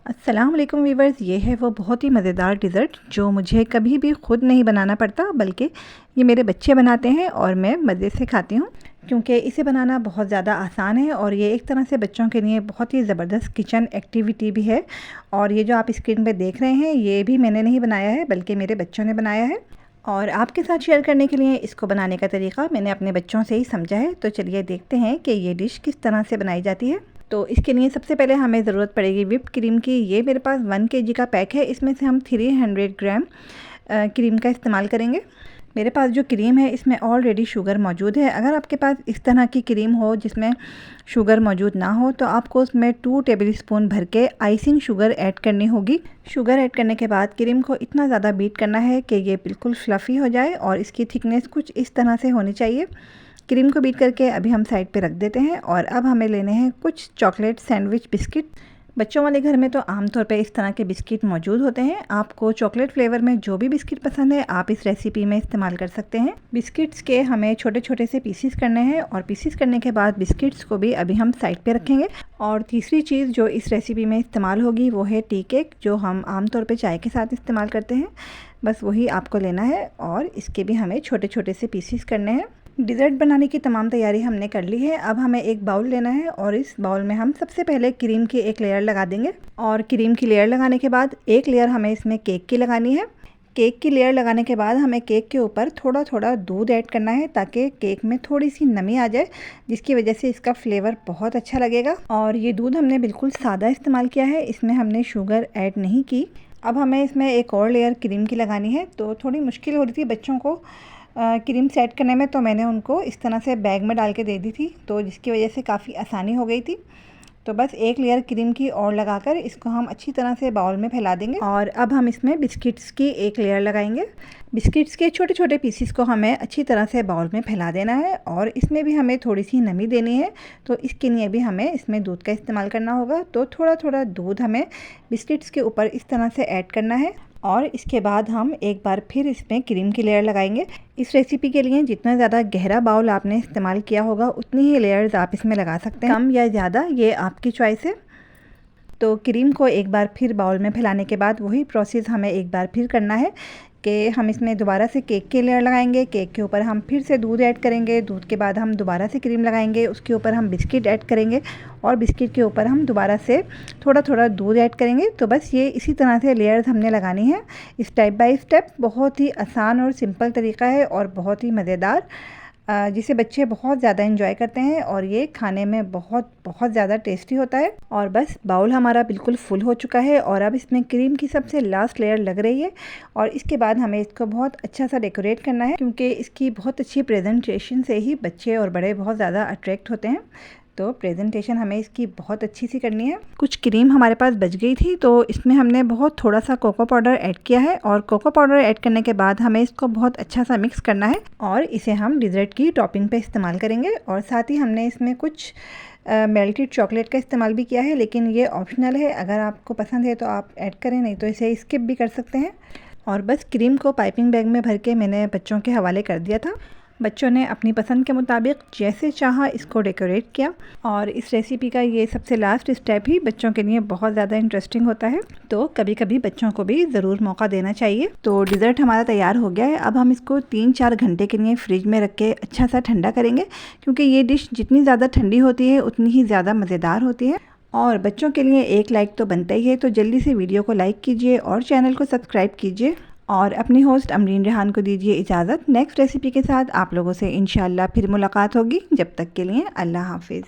अस्सलाम वालेकुम वीवर्स, ये है वो बहुत ही मज़ेदार डिज़र्ट जो मुझे कभी भी ख़ुद नहीं बनाना पड़ता, बल्कि ये मेरे बच्चे बनाते हैं और मैं मज़े से खाती हूँ, क्योंकि इसे बनाना बहुत ज़्यादा आसान है और ये एक तरह से बच्चों के लिए बहुत ही ज़बरदस्त किचन एक्टिविटी भी है। और ये जो आप स्क्रीन पर देख रहे हैं, ये भी मैंने नहीं बनाया है, बल्कि मेरे बच्चों ने बनाया है। और आपके साथ शेयर करने के लिए इसको बनाने का तरीका मैंने अपने बच्चों से ही समझा है। तो चलिए देखते हैं कि ये डिश किस तरह से बनाई जाती है। तो इसके लिए सबसे पहले हमें ज़रूरत पड़ेगी व्हिप क्रीम की। ये मेरे पास 1 kg का पैक है, इसमें से हम 300 ग्राम क्रीम का इस्तेमाल करेंगे। मेरे पास जो क्रीम है इसमें ऑलरेडी शुगर मौजूद है। अगर आपके पास इस तरह की क्रीम हो जिसमें शुगर मौजूद ना हो, तो आपको उसमें 2 टेबलस्पून भर के आइसिंग शुगर ऐड करनी होगी। शुगर ऐड करने के बाद क्रीम को इतना ज़्यादा बीट करना है कि ये बिल्कुल फ्लफ़ी हो जाए और इसकी थिकनेस कुछ इस तरह से होनी चाहिए। क्रीम को बीट करके अभी हम साइड पे रख देते हैं। और अब हमें लेने हैं कुछ चॉकलेट सैंडविच बिस्किट। बच्चों वाले घर में तो आमतौर पे इस तरह के बिस्किट मौजूद होते हैं। आपको चॉकलेट फ्लेवर में जो भी बिस्किट पसंद है आप इस रेसिपी में इस्तेमाल कर सकते हैं। बिस्किट्स के हमें छोटे छोटे से पीसीस करने हैं और पीसीस करने के बाद बिस्किट्स को भी अभी हम साइड पे रखेंगे। और तीसरी चीज़ जो इस रेसिपी में इस्तेमाल होगी वो है टी केक, जो हम आमतौर पर चाय के साथ इस्तेमाल करते हैं। बस वही आपको लेना है और इसके भी हमें छोटे छोटे से पीसीस करने हैं। डिज़र्ट बनाने की तमाम तैयारी हमने कर ली है। अब हमें एक बाउल लेना है और इस बाउल में हम सबसे पहले क्रीम की एक लेयर लगा देंगे। और क्रीम की लेयर लगाने के बाद एक लेयर हमें इसमें केक की लगानी है। केक की लेयर लगाने के बाद हमें केक के ऊपर थोड़ा थोड़ा दूध ऐड करना है, ताकि केक में थोड़ी सी नमी आ जाए, जिसकी वजह से इसका फ्लेवर बहुत अच्छा लगेगा। और ये दूध हमने बिल्कुल सादा इस्तेमाल किया है, इसमें हमने शुगर ऐड नहीं की। अब हमें इसमें एक और लेयर क्रीम की लगानी है। तो थोड़ी मुश्किल हो रही थी बच्चों को क्रीम सेट करने में, तो मैंने उनको इस तरह से बैग में डाल के दे दी थी, तो जिसकी वजह से काफ़ी आसानी हो गई थी। तो बस एक लेयर क्रीम की और लगाकर इसको हम अच्छी तरह से बाउल में फैला देंगे। और अब हम इसमें बिस्किट्स की एक लेयर लगाएंगे। बिस्किट्स के छोटे छोटे पीसीस को हमें अच्छी तरह से बाउल में फैला देना है और इसमें भी हमें थोड़ी सी नमी देनी है। तो इसके लिए भी हमें इसमें दूध का इस्तेमाल करना होगा। तो थोड़ा थोड़ा दूध हमें बिस्किट्स के ऊपर इस तरह से ऐड करना है और इसके बाद हम एक बार फिर इसमें क्रीम की लेयर लगाएंगे। इस रेसिपी के लिए जितना ज़्यादा गहरा बाउल आपने इस्तेमाल किया होगा उतनी ही लेयर्स आप इसमें लगा सकते हैं, कम या ज़्यादा ये आपकी चॉइस है। तो क्रीम को एक बार फिर बाउल में फैलाने के बाद वही प्रोसेस हमें एक बार फिर करना है कि हम इसमें दोबारा से केक की लेयर लगाएंगे। केक के ऊपर हम फिर से दूध ऐड करेंगे। दूध के बाद हम दोबारा से क्रीम लगाएंगे। उसके ऊपर हम बिस्किट ऐड करेंगे और बिस्किट के ऊपर हम दोबारा से थोड़ा थोड़ा दूध ऐड करेंगे। तो बस ये इसी तरह से लेयर्स हमने लगानी है, स्टेप बाय स्टेप। बहुत ही आसान और सिंपल तरीका है और बहुत ही मज़ेदार, जिसे बच्चे बहुत ज़्यादा एंजॉय करते हैं और ये खाने में बहुत बहुत ज़्यादा टेस्टी होता है। और बस बाउल हमारा बिल्कुल फुल हो चुका है और अब इसमें क्रीम की सबसे लास्ट लेयर लग रही है। और इसके बाद हमें इसको बहुत अच्छा सा डेकोरेट करना है, क्योंकि इसकी बहुत अच्छी प्रेजेंटेशन से ही बच्चे और बड़े बहुत ज़्यादा अट्रैक्ट होते हैं। तो प्रेजेंटेशन हमें इसकी बहुत अच्छी सी करनी है। कुछ क्रीम हमारे पास बच गई थी, तो इसमें हमने बहुत थोड़ा सा कोको पाउडर ऐड किया है। और कोको पाउडर ऐड करने के बाद हमें इसको बहुत अच्छा सा मिक्स करना है और इसे हम डिज़र्ट की टॉपिंग पे इस्तेमाल करेंगे। और साथ ही हमने इसमें कुछ मेल्टेड चॉकलेट का इस्तेमाल भी किया है, लेकिन ये ऑप्शनल है। अगर आपको पसंद है तो आप ऐड करें, नहीं तो इसे स्किप भी कर सकते हैं। और बस क्रीम को पाइपिंग बैग में भर के मैंने बच्चों के हवाले कर दिया था। बच्चों ने अपनी पसंद के मुताबिक जैसे चाहा इसको डेकोरेट किया। और इस रेसिपी का ये सबसे लास्ट स्टेप ही बच्चों के लिए बहुत ज़्यादा इंटरेस्टिंग होता है, तो कभी कभी बच्चों को भी ज़रूर मौका देना चाहिए। तो डिज़र्ट हमारा तैयार हो गया है। अब हम इसको 3-4 घंटे के लिए फ्रिज में रख के अच्छा सा ठंडा करेंगे, क्योंकि ये डिश जितनी ज़्यादा ठंडी होती है उतनी ही ज़्यादा मज़ेदार होती है। और बच्चों के लिए एक लाइक तो बनता ही है, तो जल्दी से वीडियो को लाइक कीजिए और चैनल को सब्सक्राइब कीजिए। और अपनी होस्ट अमरीन रेहान को दीजिए इजाज़त। नेक्स्ट रेसिपी के साथ आप लोगों से इंशाल्लाह फिर मुलाकात होगी। जब तक के लिए अल्लाह हाफिज़।